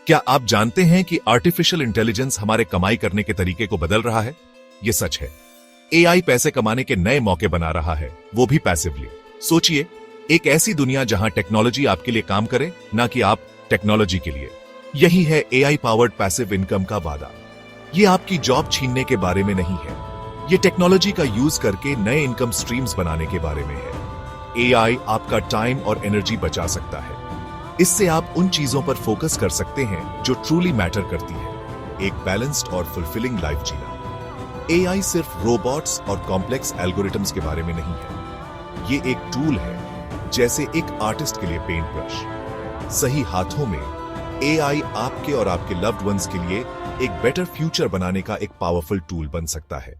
क्या आप जानते हैं कि आर्टिफिशियल इंटेलिजेंस हमारे कमाई करने के तरीके को बदल रहा है? ये सच है। एआई पैसे कमाने के नए मौके बना रहा है, वो भी पैसिवली। सोचिए, एक ऐसी दुनिया जहां टेक्नोलॉजी आपके लिए काम करे, ना कि आप टेक्नोलॉजी के लिए। यही है एआई पावर्ड पैसिव इनकम का वादा। ये आपकी जॉब छीनने के बारे में नहीं है, ये टेक्नोलॉजी का यूज करके नए इनकम स्ट्रीम्स बनाने के बारे में है। एआई आपका टाइम और एनर्जी बचा सकता है। इससे आप उन चीजों पर फोकस कर सकते हैं जो ट्रूली मैटर करती है, एक बैलेंस्ड और फुलफिलिंग लाइफ जीना। एआई सिर्फ रोबोट्स और कॉम्प्लेक्स एल्गोरिथम्स के बारे में नहीं है, ये एक टूल है, जैसे एक आर्टिस्ट के लिए पेंट ब्रश। सही हाथों में एआई आपके और आपके लव्ड वंस के लिए एक बेटर फ्यूचर बनाने का एक पावरफुल टूल बन सकता है।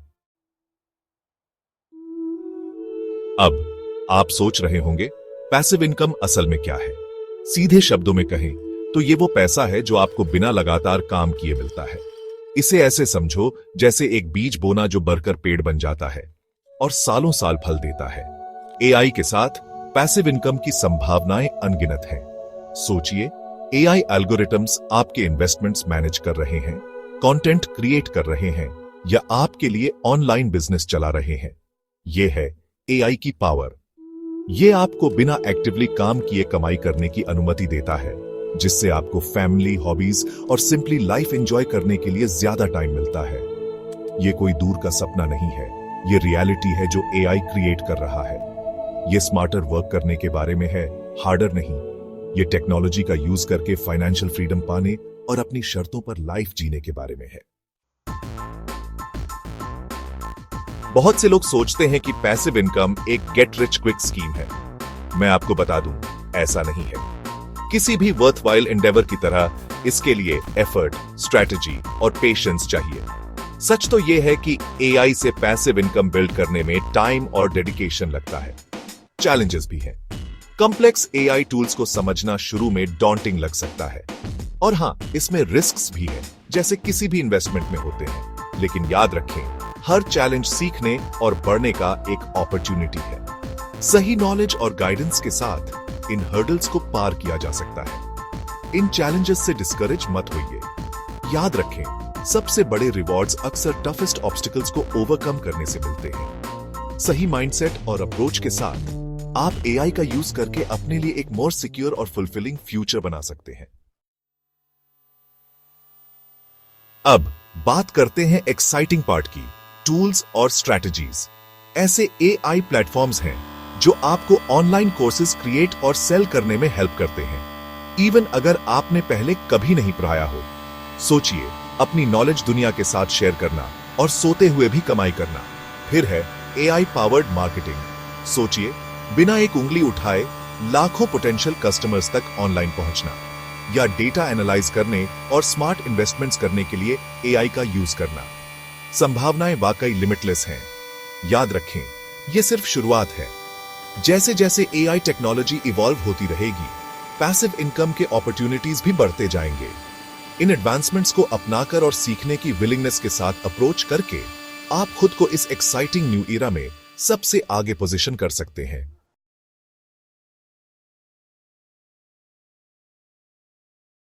अब आप सोच रहे होंगे, पैसिव इनकम असल में क्या है? सीधे शब्दों में कहें तो ये वो पैसा है जो आपको बिना लगातार काम किए मिलता है। इसे ऐसे समझो जैसे एक बीज बोना जो बढ़कर पेड़ बन जाता है और सालों साल फल देता है। एआई के साथ पैसिव इनकम की संभावनाएं अनगिनत हैं। सोचिए, एआई एल्गोरिथम्स आपके इन्वेस्टमेंट्स मैनेज कर रहे हैं, कंटेंट क्रिएट कर रहे हैं या आपके लिए ऑनलाइन बिजनेस चला रहे हैं। यह है एआई की पावर। यह आपको बिना एक्टिवली काम किए कमाई करने की अनुमति देता है, जिससे आपको फैमिली, हॉबीज और सिंपली लाइफ एंजॉय करने के लिए ज्यादा टाइम मिलता है। यह कोई दूर का सपना नहीं है, यह रियलिटी है जो एआई क्रिएट कर रहा है। यह स्मार्टर वर्क करने के बारे में है, हार्डर नहीं। यह टेक्नोलॉजी का यूज करके फाइनेंशियल फ्रीडम पाने और अपनी शर्तों पर लाइफ जीने के बारे में है। बहुत से लोग सोचते हैं कि पैसिव इनकम एक गेट रिच क्विक स्कीम है। मैं आपको बता दूं, ऐसा नहीं है। किसी भी वर्थवाइल एंडेवर की तरह इसके लिए एफर्ट, स्ट्रेटजी और पेशेंस चाहिए। सच तो यह है कि एआई से पैसिव इनकम बिल्ड करने में टाइम और डेडिकेशन लगता है। चैलेंजेस भी हैं। कॉम्प्लेक्स एआई टूल्स को समझना शुरू में डॉन्टिंग लग सकता है, और हां, इसमें रिस्क्स भी हैं, जैसे किसी भी इन्वेस्टमेंट में होते हैं। लेकिन याद रखें, हर चैलेंज सीखने और बढ़ने का एक अपॉर्चुनिटी है। सही नॉलेज और गाइडेंस के साथ इन हर्डल्स को पार किया जा सकता है। इन चैलेंजेस से डिस्करेज मत होइए। याद रखें, सबसे बड़े रिवॉर्ड्स अक्सर टफेस्ट ऑब्स्टिकल्स को ओवरकम करने से मिलते हैं। सही माइंडसेट और अप्रोच के साथ आप एआई का यूज करके अपने लिए एक मोर सिक्योर और फुलफिलिंग फ्यूचर बना सकते हैं। अब बात करते हैं एक्साइटिंग पार्ट की, टूल्स और स्ट्रैटेजीज। ऐसे एआई प्लेटफॉर्म्स हैं जो आपको ऑनलाइन कोर्सेज क्रिएट और सेल करने में हेल्प करते हैं, इवन अगर आपने पहले कभी नहीं पढ़ाया हो। सोचिए, अपनी नॉलेज दुनिया के साथ शेयर करना और सोते हुए भी कमाई करना। फिर है एआई पावर्ड मार्केटिंग। सोचिए, बिना एक उंगली उठाए लाखों पोटेंशियल कस्टमर्स तक ऑनलाइन पहुंचना, या डेटा एनालाइज करने और स्मार्ट इन्वेस्टमेंट्स करने के लिए एआई का यूज करना। संभावनाएं वाकई लिमिटलेस हैं। याद रखें, यह सिर्फ शुरुआत है। जैसे जैसे एआई टेक्नोलॉजी इवॉल्व होती रहेगी, पैसिव इनकम के अपॉर्चुनिटीज भी बढ़ते जाएंगे। इन एडवांसमेंट्स को अपनाकर और सीखने की विलिंगनेस के साथ अप्रोच करके आप खुद को इस एक्साइटिंग न्यू ईरा में सबसे आगे पोजीशन कर सकते हैं।